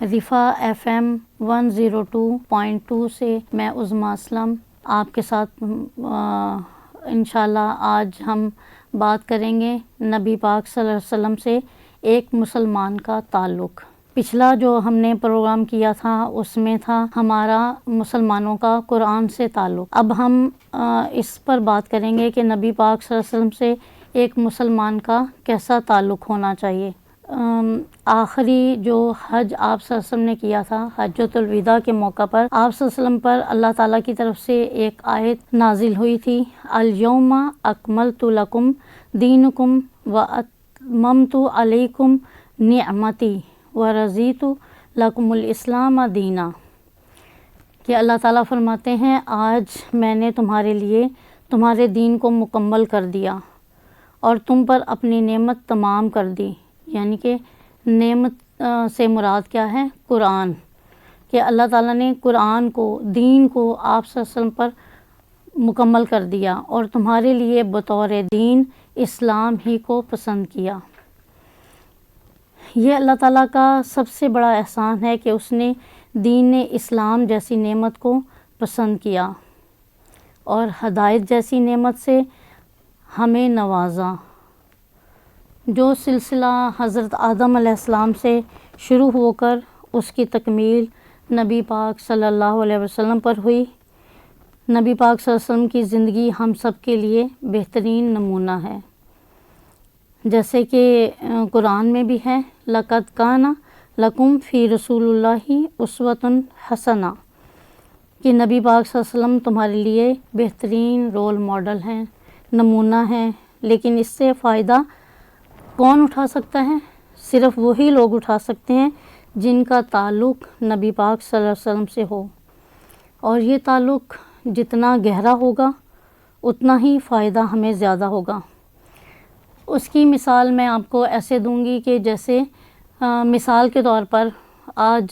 رفا FM 102.2 سے میں عظمیٰ اسلم آپ کے ساتھ انشاءاللہ آج ہم بات کریں گے نبی پاک صلی اللہ علیہ وسلم سے ایک مسلمان کا تعلق۔ پچھلا جو ہم نے پروگرام کیا تھا اس میں تھا ہمارا مسلمانوں کا قرآن سے تعلق۔ اب ہم اس پر بات کریں گے کہ نبی پاک صلی اللہ علیہ وسلم سے ایک مسلمان کا کیسا تعلق ہونا چاہیے۔ آخری جو حج آپ صلی اللہ علیہ وسلم نے کیا تھا، حجۃ الوداع کے موقع پر آپ صلی اللہ علیہ وسلم پر اللہ تعالیٰ کی طرف سے ایک آیت نازل ہوئی تھی، الیوم اکملت لکم دینکم واتممت علیکم نعمتی ورضیت لکم الاسلام دینا، کہ اللہ تعالیٰ فرماتے ہیں آج میں نے تمہارے لیے تمہارے دین کو مکمل کر دیا اور تم پر اپنی نعمت تمام کر دی۔ یعنی کہ نعمت سے مراد کیا ہے؟ قرآن، کہ اللہ تعالیٰ نے قرآن کو، دین کو آپ صلی اللہ علیہ وسلم پر مکمل کر دیا اور تمہارے لیے بطور دین اسلام ہی کو پسند کیا۔ یہ اللہ تعالیٰ کا سب سے بڑا احسان ہے کہ اس نے دین اسلام جیسی نعمت کو پسند کیا اور ہدایت جیسی نعمت سے ہمیں نوازا۔ جو سلسلہ حضرت آدم علیہ السلام سے شروع ہو کر اس کی تکمیل نبی پاک صلی اللہ علیہ وسلم پر ہوئی، نبی پاک صلی اللہ علیہ وسلم کی زندگی ہم سب کے لیے بہترین نمونہ ہے۔ جیسے کہ قرآن میں بھی ہے، لَقَدْ كَانَ لَكُمْ فِي رَسُولِ اللَّهِ أُسْوَةٌ حَسَنَةٌ، کہ نبی پاک صلی اللہ علیہ وسلم تمہارے لیے بہترین رول ماڈل ہیں، نمونہ ہیں۔ لیکن اس سے فائدہ کون اٹھا سکتا ہے؟ صرف وہی لوگ اٹھا سکتے ہیں جن کا تعلق نبی پاک صلی اللہ علیہ وسلم سے ہو، اور یہ تعلق جتنا گہرا ہوگا اتنا ہی فائدہ ہمیں زیادہ ہوگا۔ اس کی مثال میں آپ کو ایسے دوں گی کہ جیسے مثال کے طور پر آج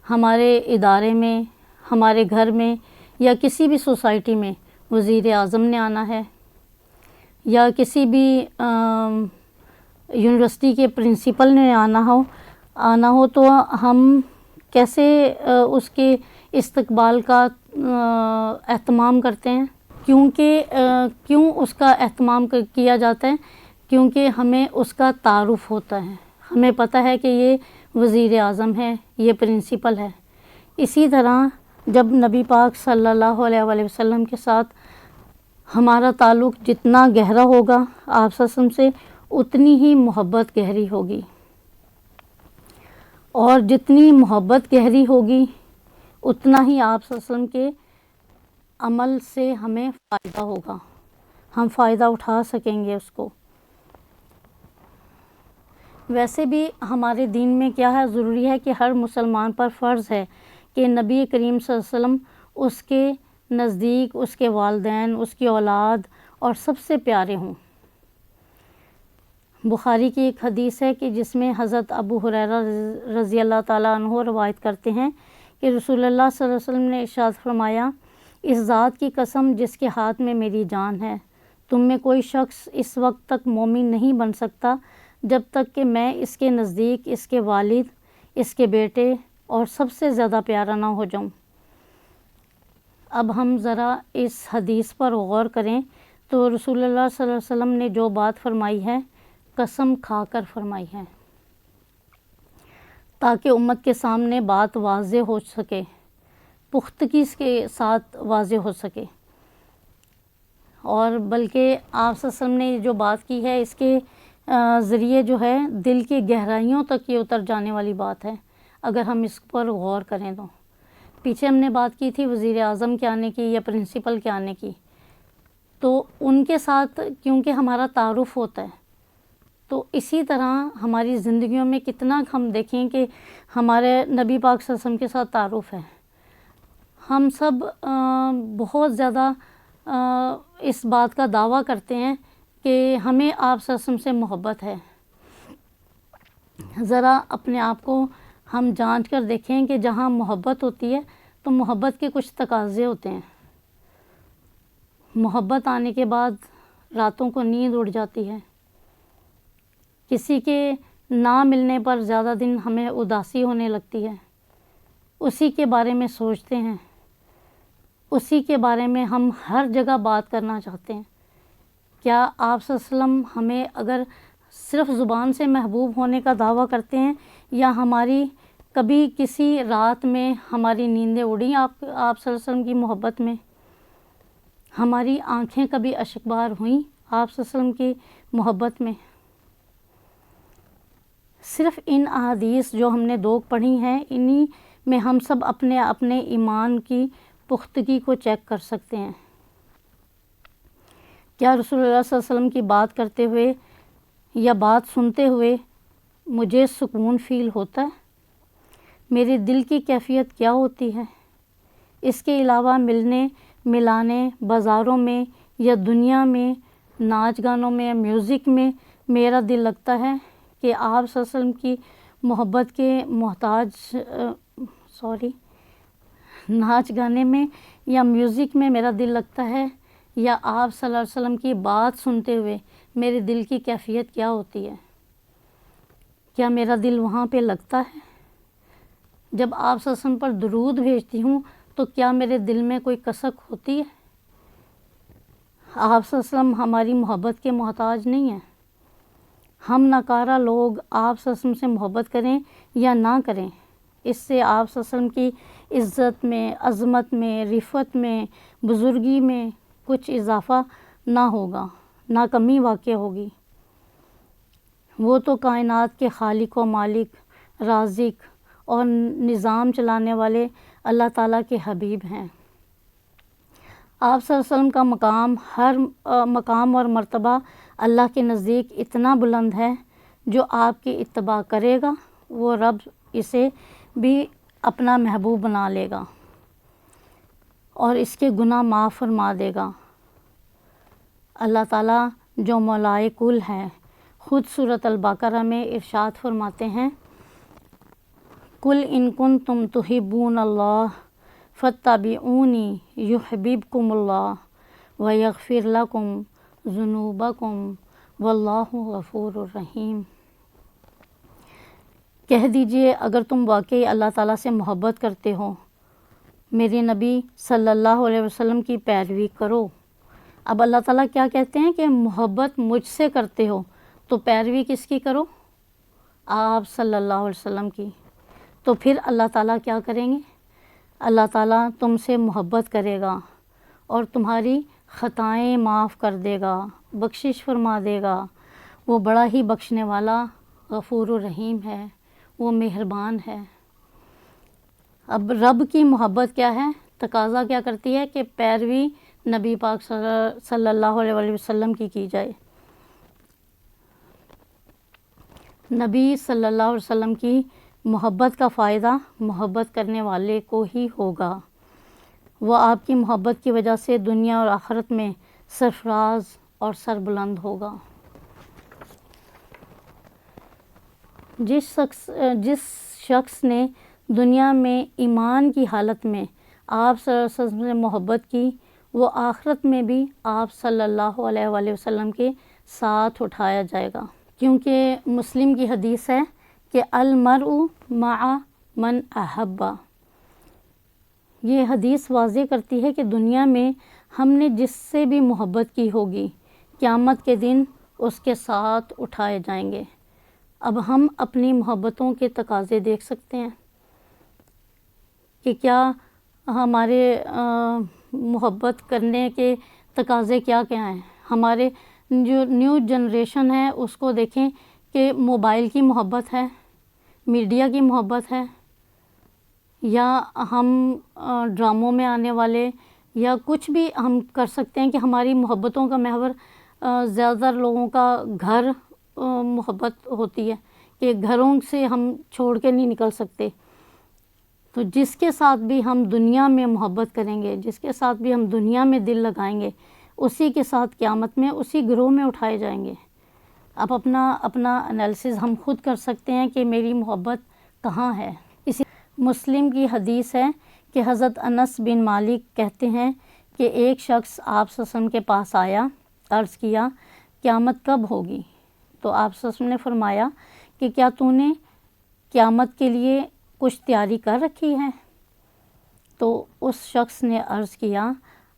ہمارے ادارے میں، ہمارے گھر میں یا کسی بھی سوسائٹی میں وزیر اعظم نے آنا ہے، یا کسی بھی یونیورسٹی کے پرنسپل نے آنا ہو تو ہم کیسے اس کے استقبال کا اہتمام کرتے ہیں؟ کیوں اس کا اہتمام کیا جاتا ہے؟ کیونکہ ہمیں اس کا تعارف ہوتا ہے، ہمیں پتہ ہے کہ یہ وزیر اعظم ہے، یہ پرنسپل ہے۔ اسی طرح جب نبی پاک صلی اللہ علیہ وآلہ وسلم کے ساتھ ہمارا تعلق جتنا گہرا ہوگا آپ صلی اللہ علیہ وسلم سے، اتنی ہی محبت گہری ہوگی، اور جتنی محبت گہری ہوگی اتنا ہی آپ صلی اللہ علیہ وسلم کے عمل سے ہمیں فائدہ ہوگا، ہم فائدہ اٹھا سکیں گے اس کو۔ ویسے بھی ہمارے دین میں کیا ہے، ضروری ہے کہ ہر مسلمان پر فرض ہے کہ نبی کریم صلی اللہ علیہ وسلم اس کے نزدیک اس کے والدین، اس کی اولاد اور سب سے پیارے ہوں۔ بخاری کی ایک حدیث ہے کہ جس میں حضرت ابو ہریرہ رضی اللہ تعالیٰ عنہ روایت کرتے ہیں کہ رسول اللہ صلی اللہ علیہ وسلم نے ارشاد فرمایا، اس ذات کی قسم جس کے ہاتھ میں میری جان ہے، تم میں کوئی شخص اس وقت تک مومن نہیں بن سکتا جب تک کہ میں اس کے نزدیک اس کے والد، اس کے بیٹے اور سب سے زیادہ پیارا نہ ہو جاؤں۔ اب ہم ذرا اس حدیث پر غور کریں تو رسول اللہ صلی اللہ علیہ وسلم نے جو بات فرمائی ہے، قسم کھا کر فرمائی ہے، تاکہ امت کے سامنے بات واضح ہو سکے، پختگی کے ساتھ واضح ہو سکے، اور بلکہ آپ صلی اللہ علیہ وسلم نے جو بات کی ہے اس کے ذریعے جو ہے دل کی گہرائیوں تک یہ اتر جانے والی بات ہے اگر ہم اس پر غور کریں تو۔ پیچھے ہم نے بات کی تھی وزیر اعظم کے آنے کی یا پرنسپل کے آنے کی، تو ان کے ساتھ کیونکہ ہمارا تعارف ہوتا ہے، تو اسی طرح ہماری زندگیوں میں کتنا ہم دیکھیں کہ ہمارے نبی پاک صلی اللہ علیہ وسلم کے ساتھ تعارف ہے۔ ہم سب بہت زیادہ اس بات کا دعویٰ کرتے ہیں کہ ہمیں آپ صلی اللہ علیہ وسلم سے محبت ہے۔ ذرا اپنے آپ کو ہم جانچ کر دیکھیں کہ جہاں محبت ہوتی ہے تو محبت کے کچھ تقاضے ہوتے ہیں۔ محبت آنے کے بعد راتوں کو نیند اڑ جاتی ہے، کسی کے نہ ملنے پر زیادہ دن ہمیں اداسی ہونے لگتی ہے، اسی کے بارے میں سوچتے ہیں، اسی کے بارے میں ہم ہر جگہ بات کرنا چاہتے ہیں۔ کیا آپ صلی اللہ علیہ وسلم ہمیں اگر صرف زبان سے محبوب ہونے کا دعویٰ کرتے ہیں، یا ہماری کبھی کسی رات میں ہماری نیندیں اڑیں آپ صلی اللہ علیہ وسلم کی محبت میں؟ ہماری آنکھیں کبھی اشکبار ہوئیں آپ صلی اللہ علیہ وسلم کی محبت میں؟ صرف ان احادیث جو ہم نے 2 پڑھی ہیں، انہی میں ہم سب اپنے اپنے ایمان کی پختگی کو چیک کر سکتے ہیں۔ کیا رسول اللہ صلی اللہ علیہ وسلم کی بات کرتے ہوئے یا بات سنتے ہوئے مجھے سکون فیل ہوتا ہے؟ میرے دل کی کیفیت کیا ہوتی ہے؟ اس کے علاوہ ملنے ملانے، بازاروں میں یا دنیا میں، ناچ گانوں میں، میوزک میں میرا دل لگتا ہے کہ آپ صلی اللہ علیہ وسلم کی محبت کے محتاج ناچ گانے میں یا میوزک میں میرا دل لگتا ہے، یا آپ صلی اللہ علیہ وسلم کی بات سنتے ہوئے میرے دل کی کیفیت کیا ہوتی ہے؟ کیا میرا دل وہاں پہ لگتا ہے؟ جب آپ صلی اللہ علیہ وسلم پر درود بھیجتی ہوں تو کیا میرے دل میں کوئی کسک ہوتی ہے؟ آپ صلی اللہ علیہ وسلم ہماری محبت کے محتاج نہیں ہیں۔ ہم ناکارہ لوگ آپ صلی اللہ علیہ وسلم سے محبت کریں یا نہ کریں، اس سے آپ صلی اللہ علیہ وسلم کی عزت میں، عظمت میں، رفعت میں، بزرگی میں کچھ اضافہ نہ ہوگا، نہ کمی واقع ہوگی۔ وہ تو کائنات کے خالق و مالک، رازق اور نظام چلانے والے اللہ تعالیٰ کے حبیب ہیں۔ آپ صلی اللہ علیہ وسلم کا مقام اور مرتبہ اللہ کے نزدیک اتنا بلند ہے، جو آپ کی اتباع کرے گا وہ رب اسے بھی اپنا محبوب بنا لے گا اور اس کے گناہ معاف فرما دے گا۔ اللہ تعالیٰ جو مولائے کل ہے، خود سورۃ البقرہ میں ارشاد فرماتے ہیں، قُلْ إِن كُنتُمْ تُحِبُّونَ اللَّهَ فَاتَّبِعُونِي يُحْبِبْكُمُ اللَّهُ وَيَغْفِرْ لَكُمْ ذُنُوبَكُمْ وَاللَّهُ غَفُورٌ رَحِيمٌ۔ کہہ دیجئے اگر تم واقعی اللہ تعالیٰ سے محبت کرتے ہو، میرے نبی صلی اللہ علیہ وسلم کی پیروی کرو۔ اب اللہ تعالیٰ کیا کہتے ہیں کہ محبت مجھ سے کرتے ہو تو پیروی کس کی کرو؟ آپ صلی اللہ علیہ وسلم کی۔ تو پھر اللہ تعالیٰ کیا کریں گے؟ اللہ تعالیٰ تم سے محبت کرے گا اور تمہاری خطائیں معاف کر دے گا، بخشش فرما دے گا۔ وہ بڑا ہی بخشنے والا غفور و رحیم ہے، وہ مہربان ہے۔ اب رب کی محبت کیا ہے؟ تقاضا کیا کرتی ہے کہ پیروی نبی پاک صلی اللہ علیہ وسلم کی جائے۔ نبی صلی اللہ علیہ وسلم کی محبت کا فائدہ محبت کرنے والے کو ہی ہوگا۔ وہ آپ کی محبت کی وجہ سے دنیا اور آخرت میں سرفراز اور سربلند ہوگا۔ جس شخص نے دنیا میں ایمان کی حالت میں آپ صلی اللہ علیہ وسلم سے محبت کی، وہ آخرت میں بھی آپ صلی اللہ علیہ وسلم کے ساتھ اٹھایا جائے گا، کیونکہ مسلم کی حدیث ہے کہ المرء مع من احب۔ یہ حدیث واضح کرتی ہے کہ دنیا میں ہم نے جس سے بھی محبت کی ہوگی، قیامت کے دن اس کے ساتھ اٹھائے جائیں گے۔ اب ہم اپنی محبتوں کے تقاضے دیکھ سکتے ہیں کہ کیا ہمارے محبت کرنے کے تقاضے کیا کیا ہیں۔ ہمارے جو نیو جنریشن ہے اس کو دیکھیں کہ موبائل کی محبت ہے، میڈیا کی محبت ہے، یا ہم ڈراموں میں آنے والے یا کچھ بھی ہم کر سکتے ہیں کہ ہماری محبتوں کا محور زیادہ تر لوگوں کا گھر محبت ہوتی ہے کہ گھروں سے ہم چھوڑ کے نہیں نکل سکتے۔ تو جس کے ساتھ بھی ہم دنیا میں محبت کریں گے، جس کے ساتھ بھی ہم دنیا میں دل لگائیں گے، اسی کے ساتھ قیامت میں اسی گروہ میں اٹھائے جائیں گے۔ اب اپنا انالیسز ہم خود کر سکتے ہیں کہ میری محبت کہاں ہے۔ اسی مسلم کی حدیث ہے کہ حضرت انس بن مالک کہتے ہیں کہ ایک شخص آپ صلی اللہ علیہ وسلم کے پاس آیا، عرض کیا قیامت کب ہوگی؟ تو آپ صلی اللہ علیہ وسلم نے فرمایا کہ کیا تو نے قیامت کے لیے کچھ تیاری کر رکھی ہے؟ تو اس شخص نے عرض کیا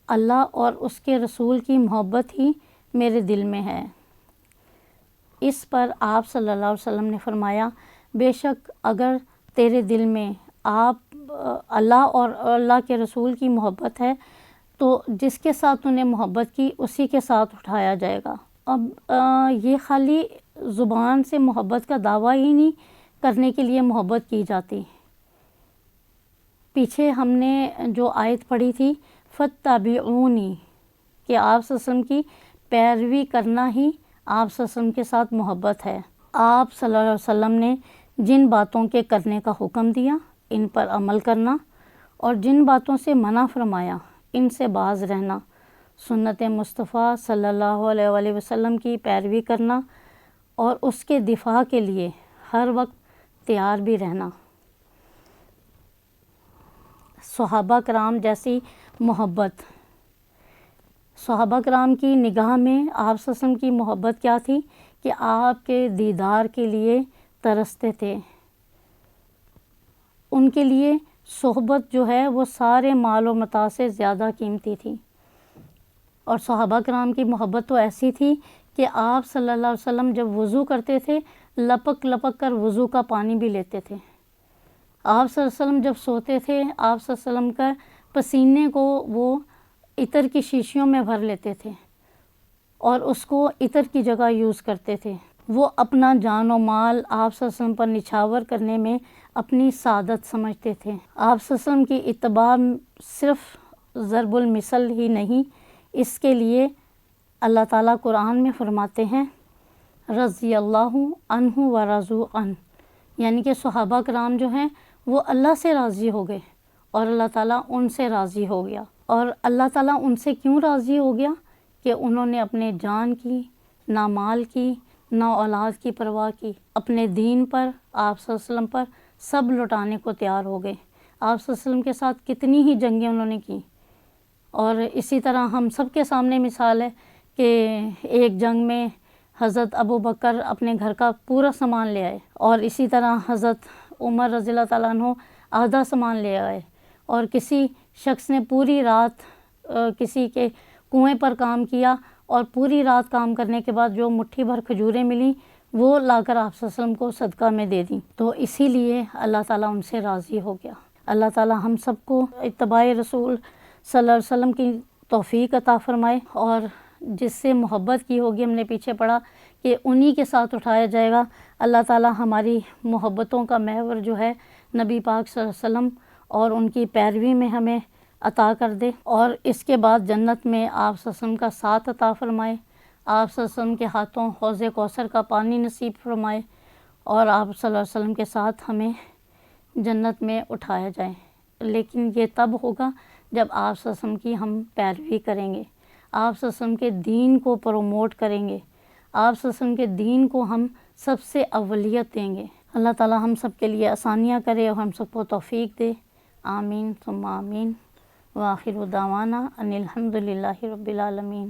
اللہ اور اس کے رسول کی محبت ہی میرے دل میں ہے۔ اس پر آپ صلی اللہ علیہ وسلم نے فرمایا بے شک اگر تیرے دل میں اللہ اور اللہ کے رسول کی محبت ہے تو جس کے ساتھ تو نے محبت کی اسی کے ساتھ اٹھایا جائے گا۔ اب یہ خالی زبان سے محبت کا دعویٰ ہی نہیں کرنے کے لیے محبت کی جاتی۔ پیچھے ہم نے جو آیت پڑھی تھی فَاتَّبِعُونِی کہ آپ صلی اللہ علیہ وسلم کی پیروی کرنا ہی آپ صلی اللہ علیہ وسلم کے ساتھ محبت ہے۔ آپ صلی اللہ علیہ وسلم نے جن باتوں کے کرنے کا حکم دیا ان پر عمل کرنا اور جن باتوں سے منع فرمایا ان سے باز رہنا، سنت مصطفیٰ صلی اللہ علیہ وآلہ وسلم کی پیروی کرنا اور اس کے دفاع کے لیے ہر وقت تیار بھی رہنا۔ صحابہ کرام جیسی محبت، صحابہ کرام کی نگاہ میں آپ صلی اللہ علیہ وسلم کی محبت کیا تھی کہ آپ کے دیدار کے لیے ترستے تھے۔ ان کے لیے صحبت جو ہے وہ سارے مال و متاع سے زیادہ قیمتی تھی، اور صحابہ کرام کی محبت تو ایسی تھی کہ آپ صلی اللہ علیہ وسلم جب وضو کرتے تھے لپک لپک کر وضو کا پانی بھی لیتے تھے۔ آپ صلی اللہ علیہ وسلم جب سوتے تھے آپ صلی اللہ علیہ وسلم کا پسینے کو وہ عطر کی شیشیوں میں بھر لیتے تھے اور اس کو عطر کی جگہ یوز کرتے تھے۔ وہ اپنا جان و مال آپ صلی اللہ علیہ وسلم پر نچھاور کرنے میں اپنی سعادت سمجھتے تھے۔ آپ صلی اللہ علیہ وسلم کی اتباع صرف ضرب المثل ہی نہیں، اس کے لیے اللہ تعالیٰ قرآن میں فرماتے ہیں رضی اللہ عنہ و رضوا عنہ، یعنی کہ صحابہ کرام جو ہیں وہ اللہ سے راضی ہو گئے اور اللہ تعالیٰ ان سے راضی ہو گیا۔ اور اللہ تعالیٰ ان سے کیوں راضی ہو گیا کہ انہوں نے اپنے جان کی، نہ مال کی، نہ اولاد کی پرواہ کی، اپنے دین پر، آپ صلی اللہ علیہ وسلم پر سب لٹانے کو تیار ہو گئے۔ آپ صلی اللہ علیہ وسلم کے ساتھ کتنی ہی جنگیں انہوں نے کی، اور اسی طرح ہم سب کے سامنے مثال ہے کہ ایک جنگ میں حضرت ابو بکر اپنے گھر کا پورا سامان لے آئے، اور اسی طرح حضرت عمر رضی اللہ تعالیٰ عنہ آدھا سامان لے آئے، اور کسی شخص نے پوری رات کسی کے کنویں پر کام کیا اور پوری رات کام کرنے کے بعد جو مٹھی بھر کھجوریں ملیں وہ لا کر آپ صلی اللہ علیہ وسلم کو صدقہ میں دے دیں۔ تو اسی لیے اللہ تعالیٰ ان سے راضی ہو گیا۔ اللہ تعالیٰ ہم سب کو اتباع رسول صلی اللہ علیہ وسلم کی توفیق عطا فرمائے، اور جس سے محبت کی ہوگی ہم نے پیچھے پڑھا کہ انہی کے ساتھ اٹھایا جائے گا۔ اللہ تعالیٰ ہماری محبتوں کا محور جو ہے نبی پاک صلی اللہ علیہ وسلم اور ان کی پیروی میں ہمیں عطا کر دے، اور اس کے بعد جنت میں آپ صلی اللہ علیہ وسلم کا ساتھ عطا فرمائے، آپ صلی اللہ علیہ وسلم کے ہاتھوں حوض کوثر کا پانی نصیب فرمائے، اور آپ صلی اللہ علیہ وسلم کے ساتھ ہمیں جنت میں اٹھایا جائے۔ لیکن یہ تب ہوگا جب آپ صلی اللہ علیہ وسلم کی ہم پیروی کریں گے، آپ صلی اللہ علیہ وسلم کے دین کو پروموٹ کریں گے، آپ صلی اللہ علیہ وسلم کے دین کو ہم سب سے اولیت دیں گے۔ اللہ تعالیٰ ہم سب کے لیے آسانیاں کرے اور ہم سب کو توفیق دے، آمین ثم آمین، وآخر دعوانا ان الحمد للہ رب العالمین۔